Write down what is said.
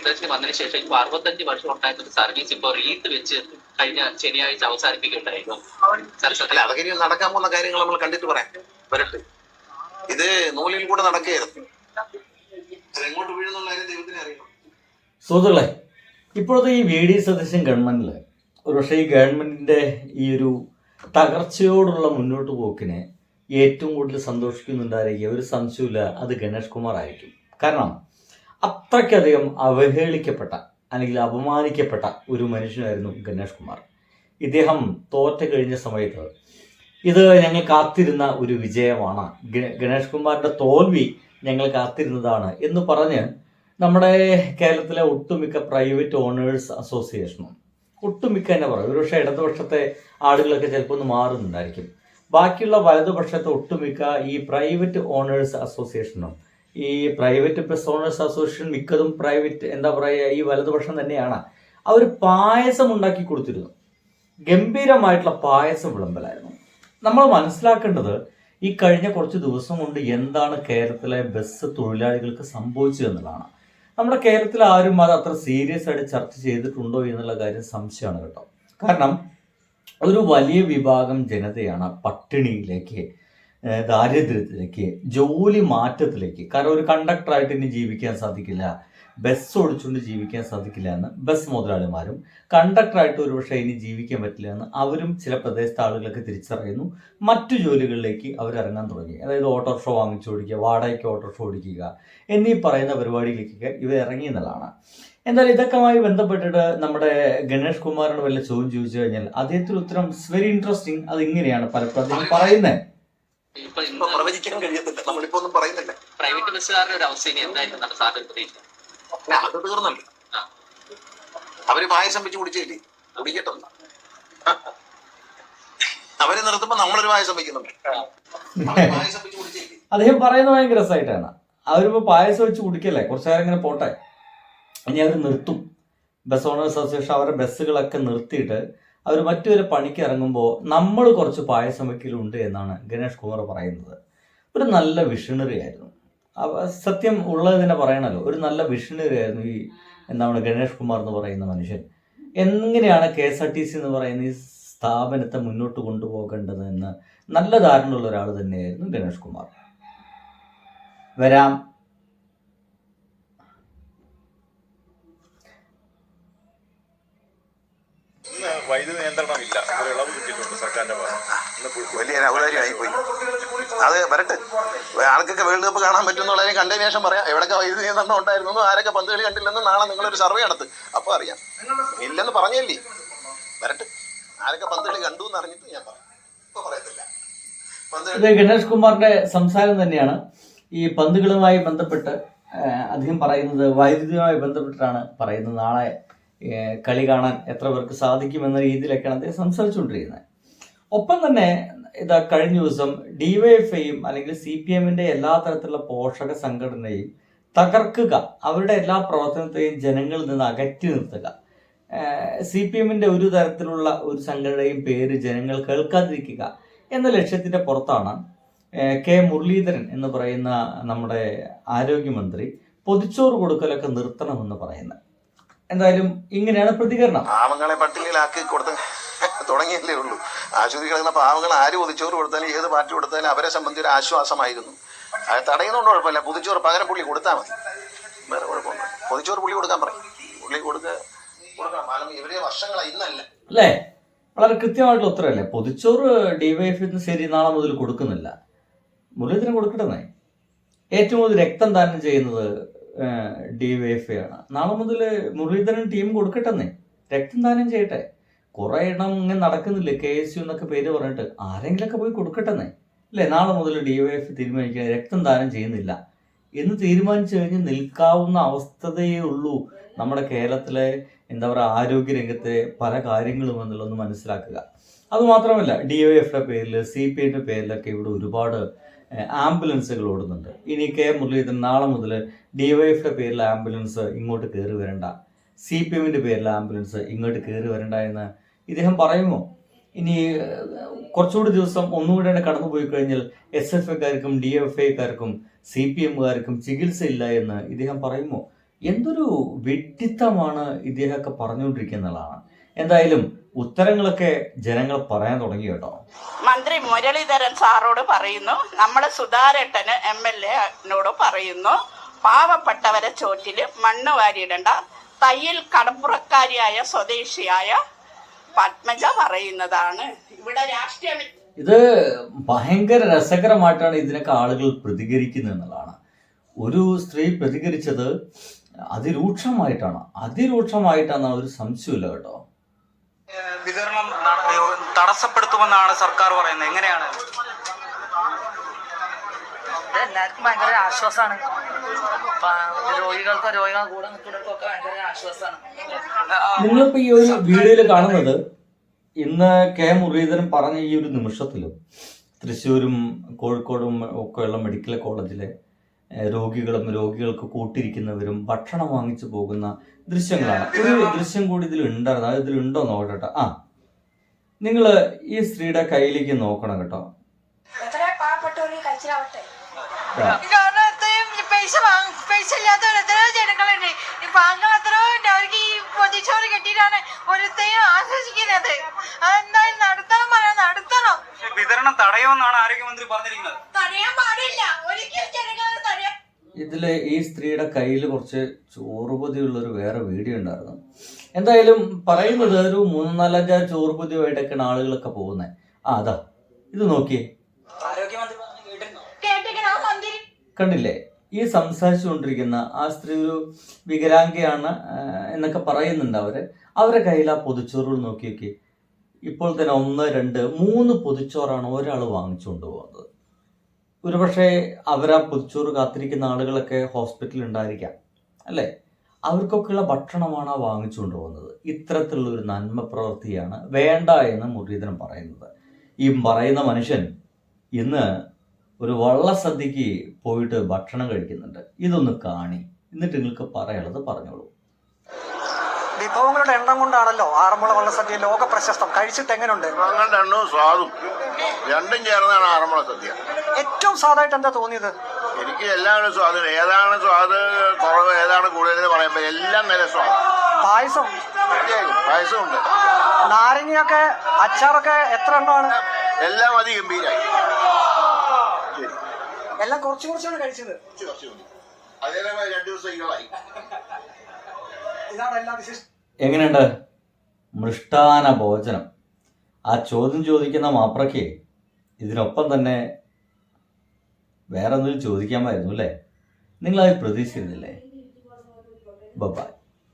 Leadership വന്നതിന് ശേഷം ഇപ്പൊ 65 വർഷം ഉണ്ടായിരുന്ന സർവീസ് ഇപ്പൊ റീത്ത് വെച്ച് കഴിഞ്ഞ ശനിയാഴ്ച അവസാനിപ്പിക്കുകയുണ്ടായിരുന്നു. അല്ല, അതൊക്കെ ഇനി നടക്കാൻ പോകുന്ന കാര്യങ്ങൾ നമ്മൾ കണ്ടിട്ട് പറയാം. വരട്ടെ. ഇത് നൂലിൽ കൂടെ നടക്കുകയായിരുന്നു. എങ്ങോട്ട് വീഴുന്നുള്ള കാര്യം ദൈവത്തിനെ അറിയണം. സുഹൃത്തുക്കളെ, ഇപ്പോഴത്തെ ഈ VD സതീശൻ ഗവൺമെന്റിൽ ഒരുപക്ഷെ ഈ ഗവൺമെന്റിന്റെ ഈ ഒരു തകർച്ചയോടുള്ള മുന്നോട്ട് പോക്കിനെ ഏറ്റവും കൂടുതൽ സന്തോഷിക്കുന്നുണ്ടായിരിക്കും, ഒരു സംശയമില്ല, അത് ഗണേഷ് കുമാർ ആയിരിക്കും. കാരണം അത്രയ്ക്കധികം അവഹേളിക്കപ്പെട്ട അല്ലെങ്കിൽ അപമാനിക്കപ്പെട്ട ഒരു മനുഷ്യനായിരുന്നു ഗണേഷ് കുമാർ. ഇദ്ദേഹം തോറ്റ് കഴിഞ്ഞ സമയത്ത് ഇത് ഞങ്ങൾ കാത്തിരുന്ന ഒരു വിജയമാണ്, ഗണേഷ് കുമാറിന്റെ തോൽവി ഞങ്ങൾ കാത്തിരുന്നതാണ് എന്ന് പറഞ്ഞ് നമ്മുടെ കേരളത്തിലെ ഒട്ടുമിക്ക പ്രൈവറ്റ് ഓണേഴ്സ് അസോസിയേഷനും ഒട്ടുമിക്ക തന്നെ പറയും, ഒരുപക്ഷെ ഇടതുപക്ഷത്തെ ആളുകളൊക്കെ ചിലപ്പോൾ ഒന്ന് മാറുന്നുണ്ടായിരിക്കും, ബാക്കിയുള്ള വലതുപക്ഷത്തെ ഒട്ടുമിക്ക ഈ പ്രൈവറ്റ് ഓണേഴ്സ് അസോസിയേഷനും ഈ പ്രൈവറ്റ് ബസ് ഓണേഴ്സ് അസോസിയേഷൻ മിക്കതും പ്രൈവറ്റ് എന്താ പറയുക ഈ വലതുപക്ഷം തന്നെയാണ്. അവർ പായസം ഉണ്ടാക്കി കൊടുത്തിരുന്നു, ഗംഭീരമായിട്ടുള്ള പായസം വിളമ്പലായിരുന്നു. നമ്മൾ മനസ്സിലാക്കേണ്ടത് ഈ കഴിഞ്ഞ കുറച്ച് ദിവസം കൊണ്ട് എന്താണ് കേരളത്തിലെ ബസ് തൊഴിലാളികൾക്ക് സംഭവിച്ചത് എന്നുള്ളതാണ്. നമ്മുടെ കേരളത്തിൽ ആരും അത് അത്ര സീരിയസ് ആയിട്ട് ചർച്ച ചെയ്തിട്ടുണ്ടോ എന്നുള്ള കാര്യം സംശയമാണ് കേട്ടോ. കാരണം ഒരു വലിയ വിഭാഗം ജനതയാണ് പട്ടിണിയിലേക്ക്, ദാരിദ്ര്യത്തിലേക്ക്, ജോലി മാറ്റത്തിലേക്ക്. കാരണം ഒരു കണ്ടക്ടറായിട്ട് ഇനി ജീവിക്കാൻ സാധിക്കില്ല, ബസ് ഓടിച്ചുകൊണ്ട് ജീവിക്കാൻ സാധിക്കില്ല എന്ന് ബസ് മുതലാളിമാരും, കണ്ടക്ടറായിട്ട് ഒരുപക്ഷെ ഇനി ജീവിക്കാൻ പറ്റില്ല എന്ന് അവരും ചില പ്രദേശത്തെ ആളുകളൊക്കെ തിരിച്ചറിയുന്നു. മറ്റു ജോലികളിലേക്ക് അവർ ഇറങ്ങാൻ തുടങ്ങി. അതായത് ഓട്ടോറിക്ഷ വാങ്ങിച്ചു ഓടിക്കുക, വാടകയ്ക്ക് ഓട്ടോറിക്ഷ ഓടിക്കുക എന്നീ പറയുന്ന പരിപാടികളിലേക്കൊക്കെ ഇവർ ഇറങ്ങി എന്നുള്ളതാണ്. എന്തായാലും ഇതൊക്കെയുമായി ബന്ധപ്പെട്ടിട്ട് നമ്മുടെ ഗണേഷ് കുമാറിന് വല്ല ചോദ്യം ചോദിച്ചു കഴിഞ്ഞാൽ അദ്ദേഹത്തിന് ഉത്തരം വെരി ഇൻട്രസ്റ്റിംഗ്. അത് ഇങ്ങനെയാണ് പലപ്പോഴും പറയുന്നത്. പ്രവചിക്കാൻ കഴിയത്തില്ല, നമ്മളിപ്പോ ഒന്നും പറയുന്നില്ല. പ്രൈവറ്റ് ബസ്സുകാരുടെ ഒരു അവസ്ഥ ഇനി എന്തായിരുന്നു സാറിന് പ്രതീക്ഷ? അത് തീർന്നല്ലോ. അവര് പായസം വെച്ച് കുടിച്ചില്ലേ, കുടിക്കട്ടെ. അവരെ നിർത്തുമ്പോ നമ്മളൊരു പായസം വെക്കുന്നുണ്ട്. അദ്ദേഹം പറയുന്നത് ഭയങ്കര രസമായിട്ടാണ്. അവരിപ്പോ പായസം വെച്ച് കുടിക്കല്ലേ, കുറച്ചു നേരം ഇങ്ങനെ പോട്ടെ, ഇനി അവർ നിർത്തും. ബസ് ഓണേഴ്സ് അസോസിയേഷൻ അവരുടെ ബസ്സുകളൊക്കെ നിർത്തിയിട്ട് അവർ മറ്റൊരു പണിക്ക് ഇറങ്ങുമ്പോൾ നമ്മൾ കുറച്ച് പായസം വെക്കലുണ്ട് എന്നാണ് ഗണേഷ് കുമാർ പറയുന്നത്. ഒരു നല്ല വിഷണറി ആയിരുന്നു, സത്യം ഉള്ളത് തന്നെ പറയണല്ലോ, ഒരു നല്ല വിഷണറി ആയിരുന്നു ഈ എന്താണ് ഗണേഷ് കുമാർ എന്ന് പറയുന്ന മനുഷ്യൻ. എങ്ങനെയാണ് KSRTC എന്ന് പറയുന്ന ഈ സ്ഥാപനത്തെ മുന്നോട്ട് കൊണ്ടുപോകേണ്ടത് എന്ന് നല്ല ധാരണയുള്ള ഒരാൾ തന്നെയായിരുന്നു ഗണേഷ് കുമാർ. വരാം. വൈദ്യുതി നിയന്ത്രണമില്ല, ഒരു ഇളവ് കിട്ടിയിട്ടുണ്ട് സർക്കാരിന്റെ ഭാഗത്ത്. വലിയ ഔദാര്യമായി പോയി. അത് വരട്ടെ, ആൾക്കൊക്കെ വേൾഡ് കപ്പ് കാണാൻ പറ്റുന്നുള്ളതിനെ കണ്ടതിന് ശേഷം പറയാം എവിടെയൊക്കെ വൈദ്യുതി നിയന്ത്രണം ഉണ്ടായിരുന്നു, ആരൊക്കെ പന്ത് കളി കണ്ടില്ലെന്ന് നാളെ നിങ്ങളൊരു സർവേ നടത്ത്, അപ്പൊ അറിയാം. ഇല്ലെന്ന് പറഞ്ഞല്ലേ, വരട്ടെ, ആരൊക്കെ പന്ത് കളി കണ്ടു എന്ന് അറിഞ്ഞിട്ട് ഞാൻ പറയാം, ഇപ്പൊ പറയത്തില്ല. ഇത് ഗണേഷ് കുമാറിന്റെ സംസാരം തന്നെയാണ്. ഈ പന്തുകളുമായി ബന്ധപ്പെട്ട് അദ്ദേഹം പറയുന്നത് വൈദ്യുതിയുമായി ബന്ധപ്പെട്ടിട്ടാണ് പറയുന്നത്. നാളെ കളി കാണാൻ എത്ര പേർക്ക് സാധിക്കുമെന്ന രീതിയിലൊക്കെയാണ് അദ്ദേഹം സംസാരിച്ചുകൊണ്ടിരിക്കുന്നത്. ഒപ്പം തന്നെ ഇതാ കഴിഞ്ഞ ദിവസം DYFIയും അല്ലെങ്കിൽ CPMന്റെ എല്ലാ തരത്തിലുള്ള പോഷക സംഘടനയും തകർക്കുക, അവരുടെ എല്ലാ പ്രവർത്തനത്തെയും ജനങ്ങളിൽ നിന്ന് അകറ്റി നിർത്തുക, CPMന്റെ ഒരു തരത്തിലുള്ള ഒരു സംഘടനയും പേര് ജനങ്ങൾ കേൾക്കാതിരിക്കുക എന്ന ലക്ഷ്യത്തിന്റെ പുറത്താണ് മുരളീധരൻ എന്ന് പറയുന്ന നമ്മുടെ ആരോഗ്യമന്ത്രി പൊതിച്ചോറ് കൊടുക്കലൊക്കെ നിർത്തണമെന്ന് പറയുന്നത്. എന്തായാലും ഇങ്ങനെയാണ് പ്രതികരണം. പാവങ്ങളെ പട്ടികയിലാക്കി കൊടുത്ത തുടങ്ങിയല്ലേ ഉള്ളൂ. ആശുപത്രി കിടക്കുന്ന പാവങ്ങൾ ആര് പൊതിച്ചോറ് കൊടുത്താലും ഏത് പാർട്ടി കൊടുത്താലും അവരെ സംബന്ധിച്ച് ഒരു ആശ്വാസമായിരുന്നു. അത് തടയുന്നതുകൊണ്ട് കുഴപ്പമില്ല, പൊതിച്ചോറ് പകരം പുള്ളി കൊടുത്താൽ മതി, വേറെ കുഴപ്പമില്ല. പൊതിച്ചോറ് പുള്ളി കൊടുക്കാൻ പറയും, പുള്ളി കൊടുക്കണം. ഇവരെ വർഷങ്ങളായി, ഇന്നല്ല അല്ലേ? വളരെ കൃത്യമായിട്ടുള്ള ഉത്തരവല്ലേ. പൊതിച്ചോറ് DYFI ശരി നാളെ മുതൽ കൊടുക്കുന്നില്ല, മുരളീധരൻ കൊടുക്കട്ടെന്നേ. ഏറ്റവും കൂടുതൽ രക്തം ദാനം ചെയ്യുന്നത് DYFI ആണ്. നാളെ മുതൽ മുരളീധരൻ ടീം കൊടുക്കട്ടെന്നേ, രക്തം ദാനം ചെയ്യട്ടെ. കുറെ എണ്ണം ഇങ്ങനെ നടക്കുന്നില്ലേ, KSU എന്നൊക്കെ പേര് പറഞ്ഞിട്ട്, ആരെങ്കിലൊക്കെ പോയി കൊടുക്കട്ടെന്നേ, അല്ലേ? നാളെ മുതൽ DYFI തീരുമാനിക്കുക രക്തം ദാനം ചെയ്യുന്നില്ല എന്ന് തീരുമാനിച്ചു കഴിഞ്ഞ് നിൽക്കാവുന്ന അവസ്ഥതയേ ഉള്ളൂ നമ്മുടെ കേരളത്തിലെ എന്താ പറയുക ആരോഗ്യരംഗത്തെ പല കാര്യങ്ങളും എന്നുള്ളതൊന്ന് മനസ്സിലാക്കുക. അതുമാത്രമല്ല DYFIയുടെ പേരിൽ CPIന്റെ പേരിലൊക്കെ ഇവിടെ ഒരുപാട് ആംബുലൻസുകൾ ഓടുന്നുണ്ട്. ഇനി മുരളീധരൻ നാളെ മുതൽ DYFIയുടെ പേരിൽ ആംബുലൻസ് ഇങ്ങോട്ട് കയറി വരണ്ട, CPMന്റെ പേരിൽ ആംബുലൻസ് ഇങ്ങോട്ട് കയറി വരണ്ട എന്ന് ഇദ്ദേഹം പറയുമോ? ഇനി കുറച്ചുകൂടി ദിവസം ഒന്നുകൂടെ കടന്നു പോയി കഴിഞ്ഞാൽ SFIക്കാർക്കും DYFIക്കാർക്കും CPMകാർക്കും ചികിത്സയില്ല എന്ന് ഇദ്ദേഹം പറയുമോ? എന്തൊരു വിഡ്ഢിത്തമാണ് ഇദ്ദേഹമൊക്കെ പറഞ്ഞുകൊണ്ടിരിക്കുന്നതാണ്. എന്തായാലും ഉത്തരങ്ങളൊക്കെ ജനങ്ങൾ പറയാൻ തുടങ്ങി കേട്ടോ. മന്ത്രി മുരളീധരൻ സാറോട് പറയുന്നു, നമ്മുടെ സുധാരേട്ടന് MLA-നോട് പറയുന്നു, പാവപ്പെട്ടവരെ ചോറ്റില് മണ്ണ് വാരിയിടണ്ട. തയ്യിൽ കടപ്പുറക്കാരിയായ സ്വദേശിയായ പത്മജ പറയുന്നതാണ്. ഇവിടെ രാഷ്ട്രീയ ഇത് ഭയങ്കര രസകരമായിട്ടാണ് ഇതിനൊക്കെ ആളുകൾ പ്രതികരിക്കുന്നത് എന്നുള്ളതാണ്. ഒരു സ്ത്രീ പ്രതികരിച്ചത് അതിരൂക്ഷമായിട്ടാണ്, ഒരു സംശയമില്ല കേട്ടോ. വിതരണം തടസ്സപ്പെടുത്തുമെന്നാണ് സർക്കാർ പറയുന്നത്. എങ്ങനെയാണ്? എല്ലാവർക്കും ഭയങ്കര ആശ്വാസമാണ്. രോഗികളുടെ കൂടെ നിൽക്കുന്നവർക്കൊക്കെ ഭയങ്കര ആശ്വാസമാണ്. നിങ്ങളിപ്പോ ഈ ഒരു വീഡിയോയിൽ കാണുന്നത് ഇന്ന് കെ മുരളീധരൻ പറഞ്ഞ ഈ ഒരു നിമിഷത്തിലും തൃശ്ശൂരും കോഴിക്കോടും ഒക്കെയുള്ള മെഡിക്കൽ കോളേജിലെ രോഗികൾക്ക് കൂട്ടിരിക്കുന്നവരും ഭക്ഷണം വാങ്ങിച്ചു പോകുന്ന ദൃശ്യങ്ങളാണ്. ഒരു ദൃശ്യം കൂടി ഇതിലുണ്ടായിരുന്നു. അത് ഇതിലുണ്ടോ നോക്കട്ടെ. നിങ്ങൾ ഈ സ്ത്രീയുടെ കയ്യിലേക്ക് നോക്കണം കേട്ടോ. കാരണം അത്രയും പൈസ ഇല്ലാത്തവർ എത്രയോ ജനങ്ങളുണ്ട്. ഈ പാങ്ങൾ എത്രയോ ഉണ്ട്. അവർക്ക് ഈ പൊതിച്ചോറ് കെട്ടിയിട്ടാണ് ഓരോരുത്തരെയും ആശ്വസിക്കുന്നത്. അതെന്തായാലും നടത്തണം. വിതരണം തടയുമെന്നാണ് ആരോഗ്യമന്ത്രി പറഞ്ഞിരിക്കുന്നത്. തടയാൻ പാടില്ല. ഒരിക്കലും ജനങ്ങൾ തടയാൻ. ഇതില് ഈ സ്ത്രീയുടെ കയ്യിൽ കുറച്ച് ചോറുപൊതിയുള്ളൊരു വേറെ വീഡിയോ ഉണ്ടായിരുന്നു. എന്തായാലും പറയുന്നത് ഒരു 3-4 ചോറുപൊതിയുമായിട്ടൊക്കെയാണ് ആളുകളൊക്കെ പോകുന്നത്. അതാ ഇത് നോക്കിയേ, കണ്ടില്ലേ? ഈ സംസാരിച്ചുകൊണ്ടിരിക്കുന്ന ആ സ്ത്രീ ഒരു വികലാംഗയാണ് എന്നൊക്കെ പറയുന്നുണ്ട്. അവരെ കയ്യിൽ ആ പൊതിച്ചോറുകൾ നോക്കി. ഇപ്പോൾ തന്നെ 1, 2, 3 പൊതിച്ചോറാണ് ഒരാൾ വാങ്ങിച്ചുകൊണ്ട് പോകുന്നത്. ഒരുപക്ഷെ അവരാ പൊതിച്ചോറ് കാത്തിരിക്കുന്ന ആളുകളൊക്കെ ഹോസ്പിറ്റലിൽ ഉണ്ടായിരിക്കാം അല്ലേ? അവർക്കൊക്കെയുള്ള ഭക്ഷണമാണ് വാങ്ങിച്ചുകൊണ്ട് പോകുന്നത്. ഇത്തരത്തിലുള്ള ഒരു നന്മ പ്രവൃത്തിയാണ് വേണ്ട എന്ന് മുരളീധരൻ പറയുന്നത്. ഈ പറയുന്ന മനുഷ്യൻ ഇന്ന് ഒരു വള്ളസദ്യക്ക് പോയിട്ട് ഭക്ഷണം കഴിക്കുന്നുണ്ട്. ഇതൊന്ന് കാണി, എന്നിട്ട് നിങ്ങൾക്ക് പറയാനുള്ളത് പറഞ്ഞോളൂ. വിഭവങ്ങളുടെ എണ്ണം കൊണ്ടാണല്ലോ ആറന്മുള വള്ളസദ്യ ലോക പ്രശസ്തം. കഴിച്ചിട്ട് എങ്ങനെയുണ്ട്? വിഭവങ്ങളുടെ എണ്ണവും സ്വാദും രണ്ടും ചേർന്നാണ് ആറന്മുള സദ്യ. ഏറ്റവും സ്വാദായിട്ട് എന്താ തോന്നിയത്? എനിക്ക് എല്ലാവരും സ്വാദ്, ഏതാണ് സ്വാദ് കുറവ് ഏതാണ് കൂടുതൽ പറയുമ്പോൾ എല്ലാം നല്ല സ്വാദ്. പായസമുണ്ട്, നാരങ്ങയൊക്കെ അച്ചാറൊക്കെ എത്ര എണ്ണമാണ്? എല്ലാം അതിഗംഭീരായി. എല്ലാം കുറച്ചാണ് കഴിച്ചത്. അതേപോലെ 2 ദിവസങ്ങളായി. ഇതാണ് എല്ലാ വിശേഷം. എങ്ങനെയുണ്ട് മൃഷ്ടാന ഭോജനം? ആ ചോദ്യം ചോദിക്കുന്ന മാപ്രയ്ക്ക് ഇതിനൊപ്പം തന്നെ വേറെ എന്തെങ്കിലും ചോദിക്കാമായിരുന്നു അല്ലേ? നിങ്ങളത് പ്രതീക്ഷിച്ചിരുന്നില്ലേ? ബൈ.